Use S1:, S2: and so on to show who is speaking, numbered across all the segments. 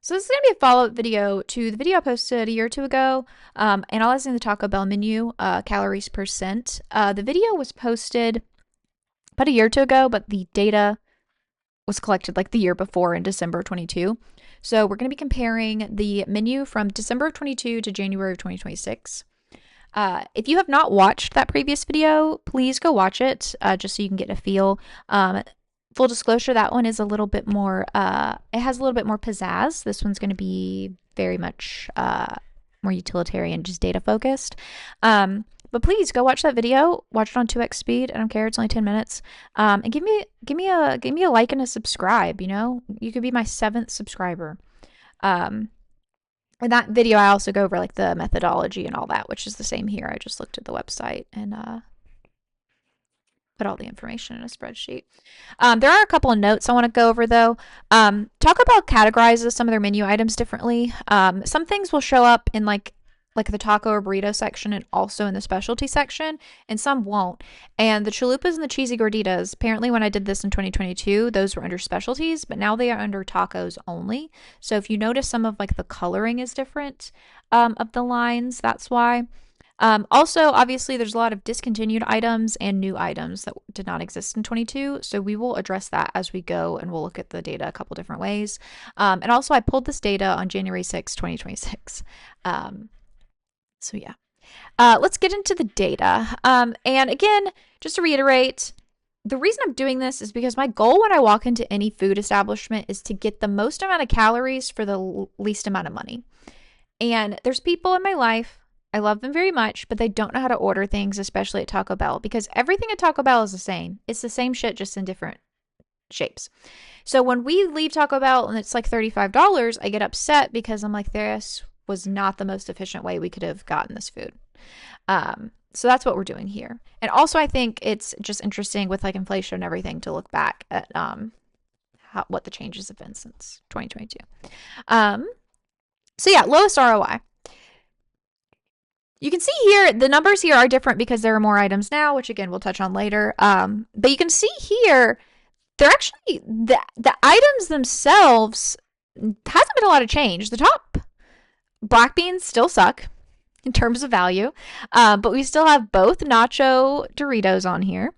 S1: So this is going to be a follow-up video to the video I posted a year or two ago, analyzing the Taco Bell menu, calories percent. The video was posted about a year or two ago, but the data was collected like the year before in December of 22. So we're going to be comparing the menu from December of 22 to January of 2026. If you have not watched that previous video, please go watch it, just so you can get a feel. Full disclosure, that one is a little bit more, it has a little bit more pizzazz. This one's going to be very much more utilitarian, just data focused. But please go watch that video. Watch it on 2x speed. I don't care. It's only 10 minutes. And give me a like and a subscribe. You know, you could be my 7th subscriber. In that video, I also go over like the methodology and all that, which is the same here. I just looked at the website and put all the information in a spreadsheet. There are a couple of notes I want to go over though. Taco Bell categorizes some of their menu items differently. Some things will show up in like the taco or burrito section and also in the specialty section, and some won't. And the chalupas and the cheesy gorditas, apparently when I did this in 2022, those were under specialties, but now they are under tacos only. So if you notice some of like the coloring is different of the lines, that's why. Also, obviously, there's a lot of discontinued items and new items that did not exist in 22. So we will address that as we go, and we'll look at the data a couple different ways. And also, I pulled this data on January 6, 2026. So yeah, let's get into the data. And again, just to reiterate, the reason I'm doing this is because my goal when I walk into any food establishment is to get the most amount of calories for the least amount of money. And there's people in my life, I love them very much, but they don't know how to order things, especially at Taco Bell, because everything at Taco Bell is the same. It's the same shit, just in different shapes. So when we leave Taco Bell and it's like $35, I get upset because I'm like, this was not the most efficient way we could have gotten this food. So that's what we're doing here. And also, I think it's just interesting with like inflation and everything to look back at what the changes have been since 2022. So yeah, lowest ROI. You can see here, the numbers here are different because there are more items now, which again, we'll touch on later. But you can see here, they're actually, the items themselves hasn't been a lot of change. The top black beans still suck in terms of value, but we still have both nacho Doritos on here.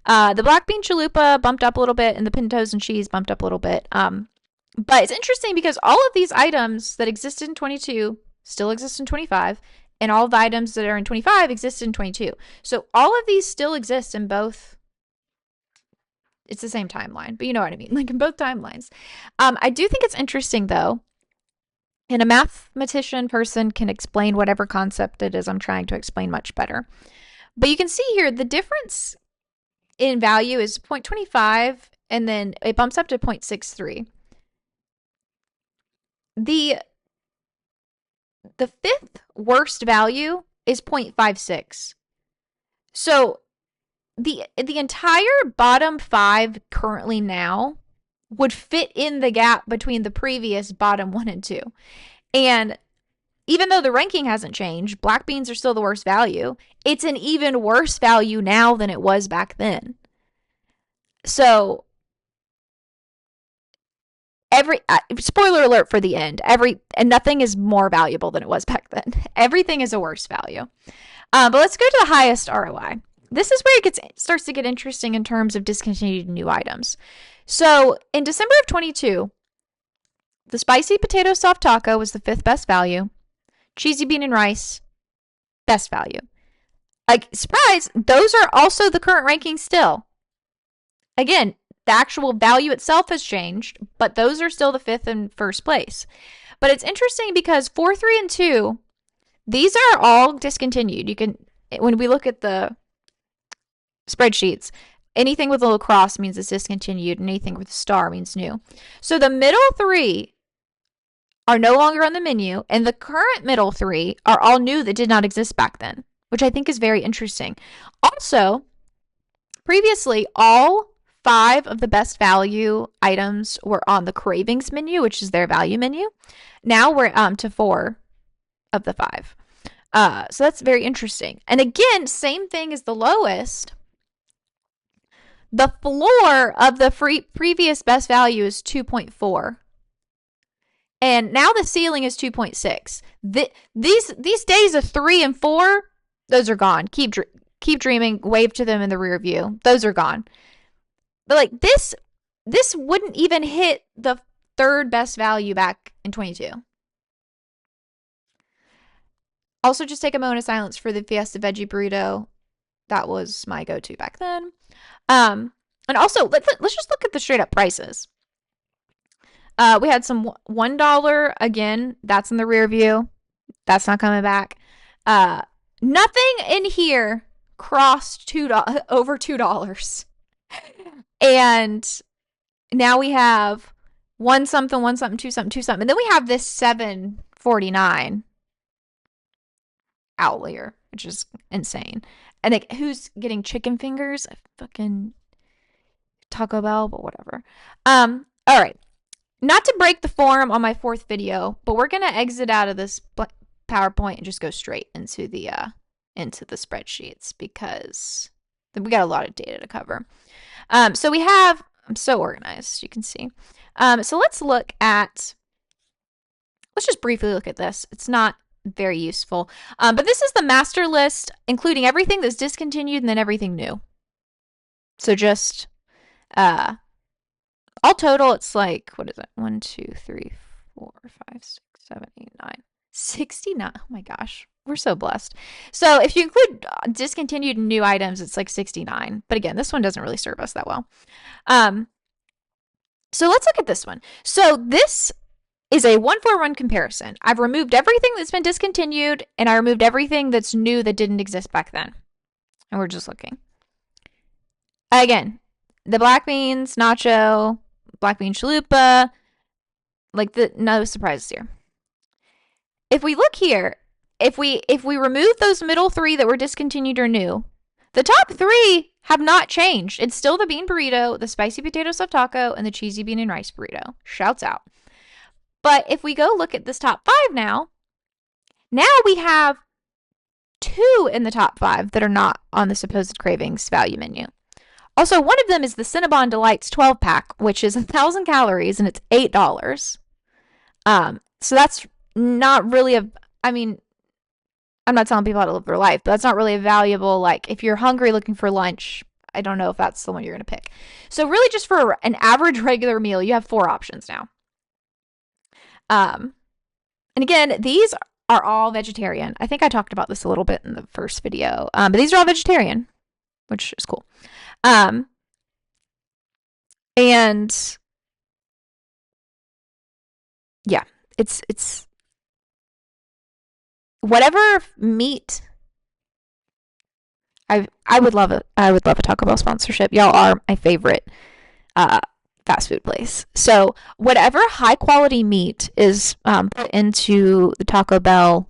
S1: The black bean chalupa bumped up a little bit, and the pintos and cheese bumped up a little bit. But it's interesting because all of these items that existed in 22 still exist in 25, and all of the items that are in 25 exist in 22. So all of these still exist in both. It's the same timeline, but you know what I mean, like in both timelines. I do think it's interesting though, and a mathematician person can explain whatever concept it is I'm trying to explain much better. But you can see here the difference in value is 0.25, and then it bumps up to 0.63. The fifth worst value is 0.56. So the entire bottom 5 currently now would fit in the gap between the previous bottom 1 and 2. And even though the ranking hasn't changed, black beans are still the worst value. It's an even worse value now than it was back then. So spoiler alert for the end, and nothing is more valuable than it was back then. Everything is a worse value. But let's go to the highest ROI. This is where it starts to get interesting in terms of discontinued new items. So in December of 22, the spicy potato soft taco was the 5th best value. Cheesy bean and rice, best value. Like, surprise, those are also the current ranking still. Again, the actual value itself has changed, but those are still the 5th and 1st place. But it's interesting because 4, 3, and 2, these are all discontinued. You can, when we look at the spreadsheets, anything with a little cross means it's discontinued, and anything with a star means new. So the middle 3 are no longer on the menu, and the current middle 3 are all new that did not exist back then, which I think is very interesting. Also, previously, all 5 of the best value items were on the cravings menu, which is their value menu. Now we're to 4 of the 5. So that's very interesting. And again, same thing as the lowest. The floor of the previous best value is 2.4. And now the ceiling is 2.6. These days of 3 and 4, those are gone. Keep dreaming. Wave to them in the rear view. Those are gone. But like this wouldn't even hit the third best value back in 22. Also, just take a moment of silence for the Fiesta Veggie Burrito. That was my go-to back then. And also, let's just look at the straight up prices. We had some $1 again. That's in the rear view. That's not coming back. Nothing in here crossed over $2. And now we have one something, two something. And then we have this $7.49 outlier, which is insane. And like, who's getting chicken fingers? Fucking Taco Bell, but whatever. All right. Not to break the form on my fourth video, but we're gonna exit out of this PowerPoint and just go straight into the spreadsheets because we got a lot of data to cover. So we have, I'm so organized, you can see. So let's just briefly look at this. It's not very useful. But this is the master list, including everything that's discontinued and then everything new. So just, all total, it's like, what is it? 1, 2, 3, 4, 5, 6, 7, 8, 9, 69. Oh my gosh. We're so blessed. So if you include discontinued and new items, it's like 69. But again, this one doesn't really serve us that well. So let's look at this one. So this is a 1-for-1 comparison. I've removed everything that's been discontinued, and I removed everything that's new that didn't exist back then. And we're just looking. Again, the black beans, nacho, black bean chalupa, like no surprises here. If we look here, if we remove those middle 3 that were discontinued or new, the top 3 have not changed. It's still the bean burrito, the spicy potato stuffed taco, and the cheesy bean and rice burrito. Shouts out. But if we go look at this top 5 now we have 2 in the top 5 that are not on the supposed cravings value menu. Also, one of them is the Cinnabon Delights 12-pack, which is 1,000 calories, and it's $8. So that's not really I'm not telling people how to live their life, but that's not really a valuable, like, if you're hungry looking for lunch, I don't know if that's the one you're going to pick. So really just for an average regular meal, you have 4 options now. And again, these are all vegetarian. I think I talked about this a little bit in the first video, but these are all vegetarian, which is cool. And yeah, it's whatever meat. I would love it. I would love a Taco Bell sponsorship. Y'all are my favorite fast food place. So whatever high quality meat is put into the Taco Bell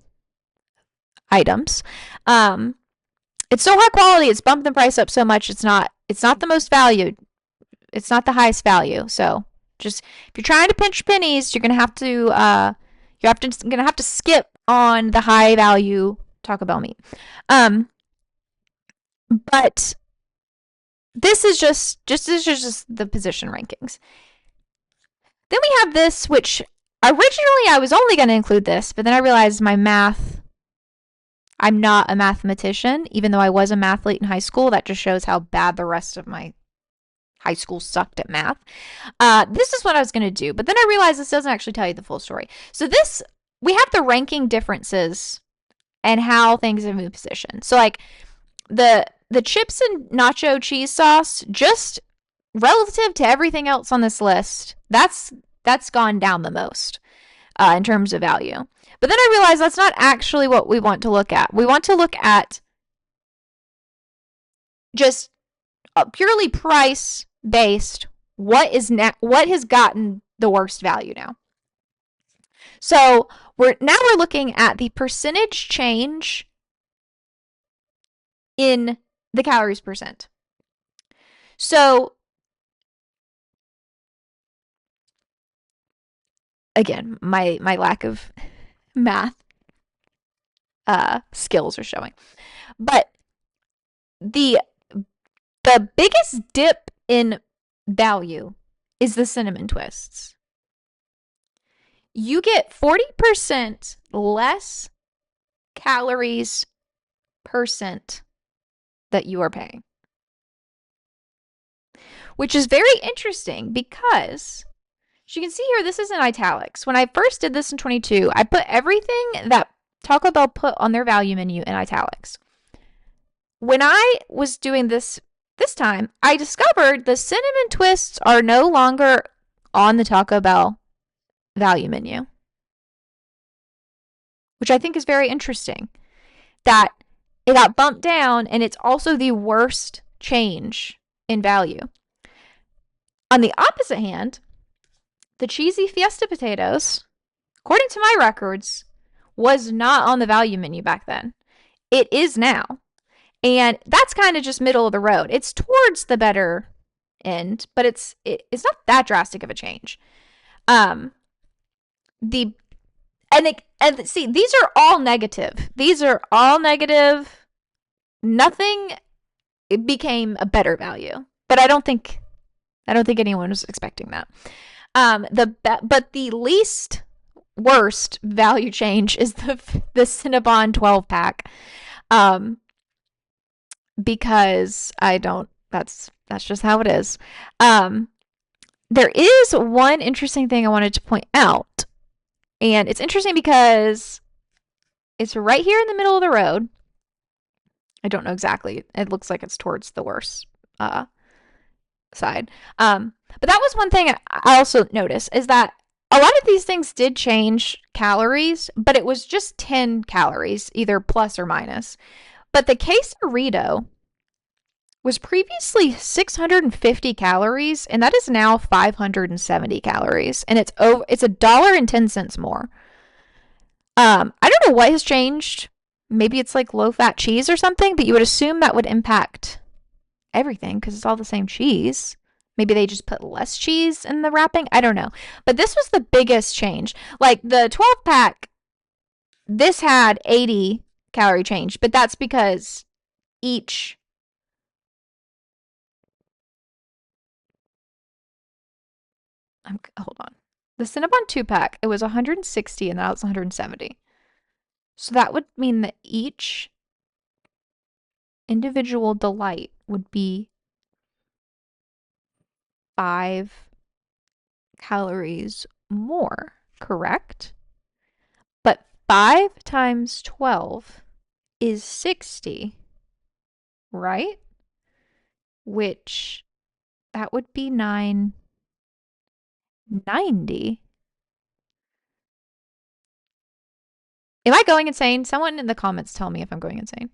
S1: items, it's so high quality. It's bumped the price up so much. It's not the most valued. It's not the highest value. So just if you're trying to pinch pennies, you're gonna have to skip on the high value Taco Bell meat. But this is just the position rankings. Then we have this, which originally I was only going to include this, but then I realized my math. I'm not a mathematician, even though I was a mathlete in high school. That just shows how bad the rest of my high school sucked at math. This is what I was going to do, but then I realized this doesn't actually tell you the full story. So we have the ranking differences and how things have moved position. So like the chips and nacho cheese sauce, just relative to everything else on this list, that's gone down the most in terms of value. But then I realized that's not actually what we want to look at. We want to look at just purely price based. What has gotten the worst value now? So we're looking at the percentage change in the calories percent. So again, my lack of math skills are showing. But the biggest dip in value is the cinnamon twists. you get 40% less calories per cent that you are paying. Which is very interesting because, as you can see here, this is in italics. When I first did this in 22, I put everything that Taco Bell put on their value menu in italics. When I was doing this time, I discovered the cinnamon twists are no longer on the Taco Bell value menu, which I think is very interesting. That it got bumped down, and it's also the worst change in value. On the opposite hand, the cheesy Fiesta potatoes, according to my records, was not on the value menu back then. It is now. And that's kind of just middle of the road. It's towards the better end, but it's not that drastic of a change. See, these are all negative. These are all negative. Nothing became a better value, but I don't think anyone was expecting that. But the least worst value change is the Cinnabon 12 pack. Because that's just how it is. There is one interesting thing I wanted to point out. And it's interesting because it's right here in the middle of the road. I don't know exactly. It looks like it's towards the worst side. But that was one thing I also noticed, is that a lot of these things did change calories, but it was just 10 calories, either plus or minus. But the quesarito was previously 650 calories, and that is now 570 calories, and it's $1.10 more. I don't know what has changed. Maybe it's like low-fat cheese or something, but you would assume that would impact everything because it's all the same cheese. Maybe they just put less cheese in the wrapping. I don't know. But this was the biggest change. Like the 12-pack, this had 80 calorie change, but that's because each hold on. The Cinnabon 2-pack, it was 160 and now it's 170. So that would mean that each individual delight would be 5 calories more, correct? But 5 times 12 is 60, right? Which, that would be 990. Am I going insane? Someone in the comments tell me if I'm going insane.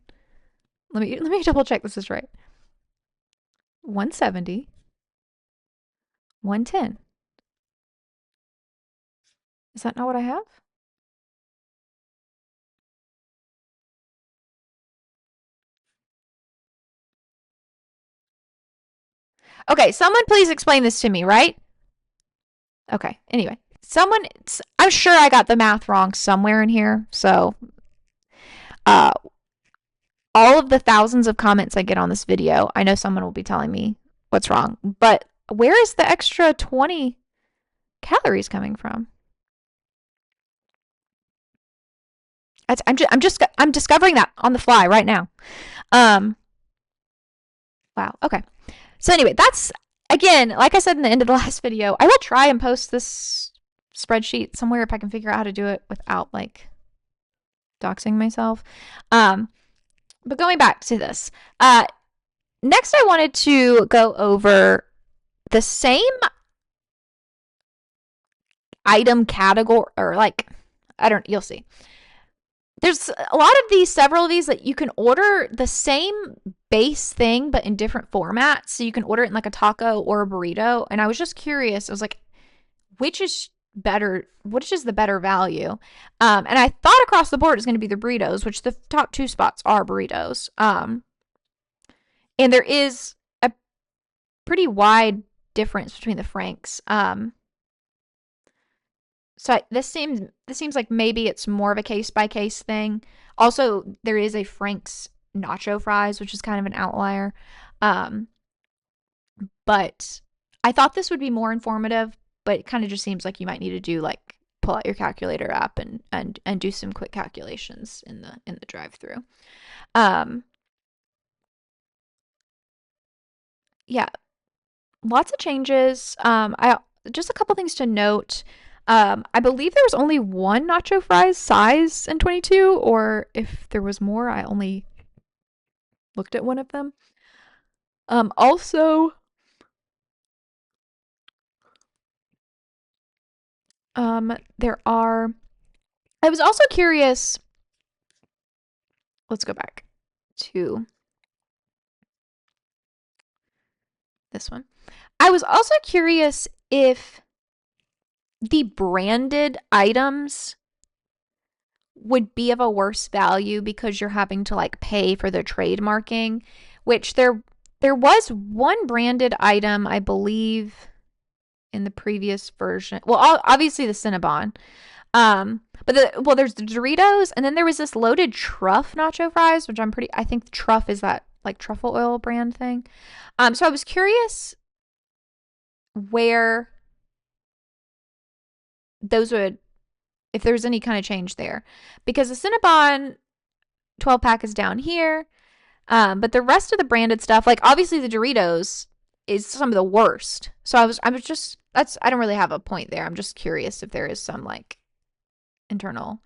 S1: Let me double check this is right. 170. 110. Is that not what I have? Okay, someone please explain this to me, right? Okay, anyway. I'm sure I got the math wrong somewhere in here, so all of the thousands of comments I get on this video, I know someone will be telling me what's wrong, but where is the extra 20 calories coming from? I'm discovering that on the fly right now. Wow. Okay. So anyway, that's, again, like I said in the end of the last video, I will try and post this spreadsheet somewhere if I can figure out how to do it without like doxing myself. But going back to this, next I wanted to go over the same item category, or like, you'll see. There's a lot of these, several of these that you can order the same base thing, but in different formats. So you can order it in like a taco or a burrito. And I was just curious. I was like, which is better? Which is the better value? And I thought across the board it's going to be the burritos, which the top 2 spots are burritos. And there is a pretty wide difference between the Franks. So this seems like maybe it's more of a case-by-case thing. Also, there is a Frank's nacho fries, which is kind of an outlier. But I thought this would be more informative, but it kind of just seems like you might need to do like pull out your calculator app and do some quick calculations in the drive-through. Um, yeah, lots of changes. I just a couple things to note. I believe there was only one nacho fries size in 22, or if there was more, I only looked at one of them. Also, there are. I was also curious. Let's go back to this one. I was also curious if the branded items would be of a worse value because you're having to like pay for the trademarking, which there was one branded item, I believe, in the previous version. Well, obviously the Cinnabon. But there's the Doritos, and then there was this loaded truff nacho fries, which I think truff is that like truffle oil brand thing. So I was curious where those would, if there's any kind of change there, because the Cinnabon 12 pack is down here, but the rest of the branded stuff, like obviously the Doritos, is some of the worst. So I was just I don't really have a point there. I'm just curious if there is some like internal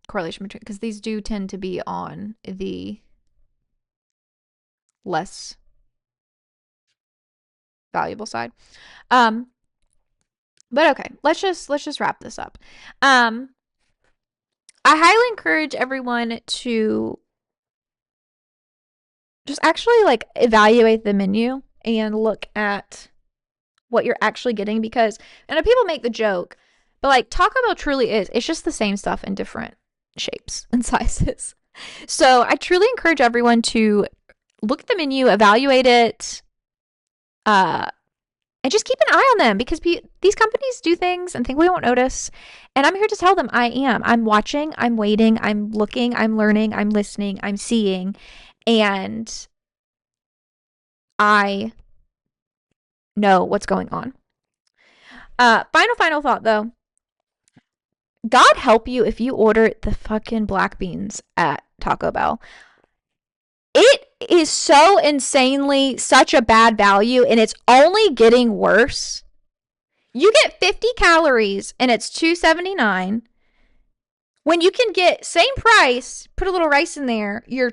S1: correlation between, because these do tend to be on the less valuable side. But okay, let's just wrap this up. I highly encourage everyone to just actually like evaluate the menu and look at what you're actually getting, because I know people make the joke, but like Taco Bell truly is, it's just the same stuff in different shapes and sizes. So I truly encourage everyone to look at the menu, evaluate it, and just keep an eye on them, because these companies do things and think we won't notice. And I'm here to tell them I am. I'm watching, I'm waiting, I'm looking, I'm learning, I'm listening, I'm seeing, and I know what's going on. Final thought though. God help you if you order the fucking black beans at Taco Bell. It is so insanely such a bad value, and it's only getting worse. You get 50 calories and it's $2.79. When you can get same price, put a little rice in there, you're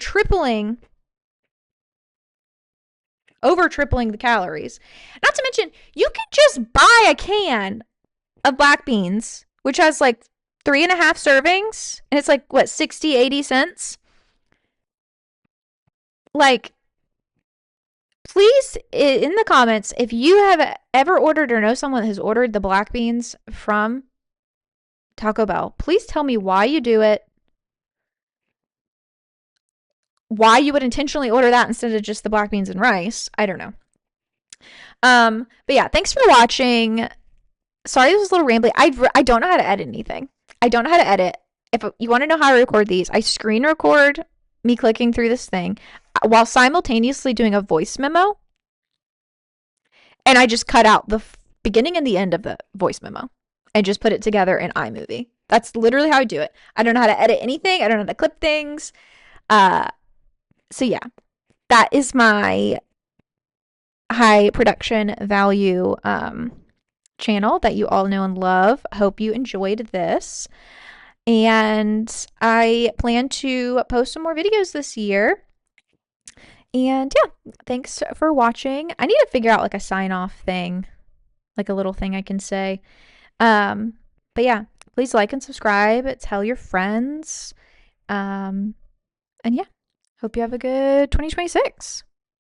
S1: over tripling the calories. Not to mention, you can just buy a can of black beans, which has like 3.5 servings, and it's like, what, 60, 80 cents? Like, please, in the comments, if you have ever ordered or know someone that has ordered the black beans from Taco Bell, please tell me why you do it, why you would intentionally order that instead of just the black beans and rice. I don't know. But yeah, thanks for watching. Sorry this was a little rambly. I don't know how to edit anything. I don't know how to edit. If you want to know how I record these, I screen record me clicking through this thing while simultaneously doing a voice memo, and I just cut out the beginning and the end of the voice memo and just put it together in iMovie. That's literally how I do it. I don't know how to edit anything. I don't know how to clip things. So yeah, that is my high production value channel that you all know and love. Hope you enjoyed this. And I plan to post some more videos this year. And yeah, thanks for watching. I need to figure out like a sign off thing, like a little thing I can say. But yeah, please like and subscribe. Tell your friends. And yeah, hope you have a good 2026.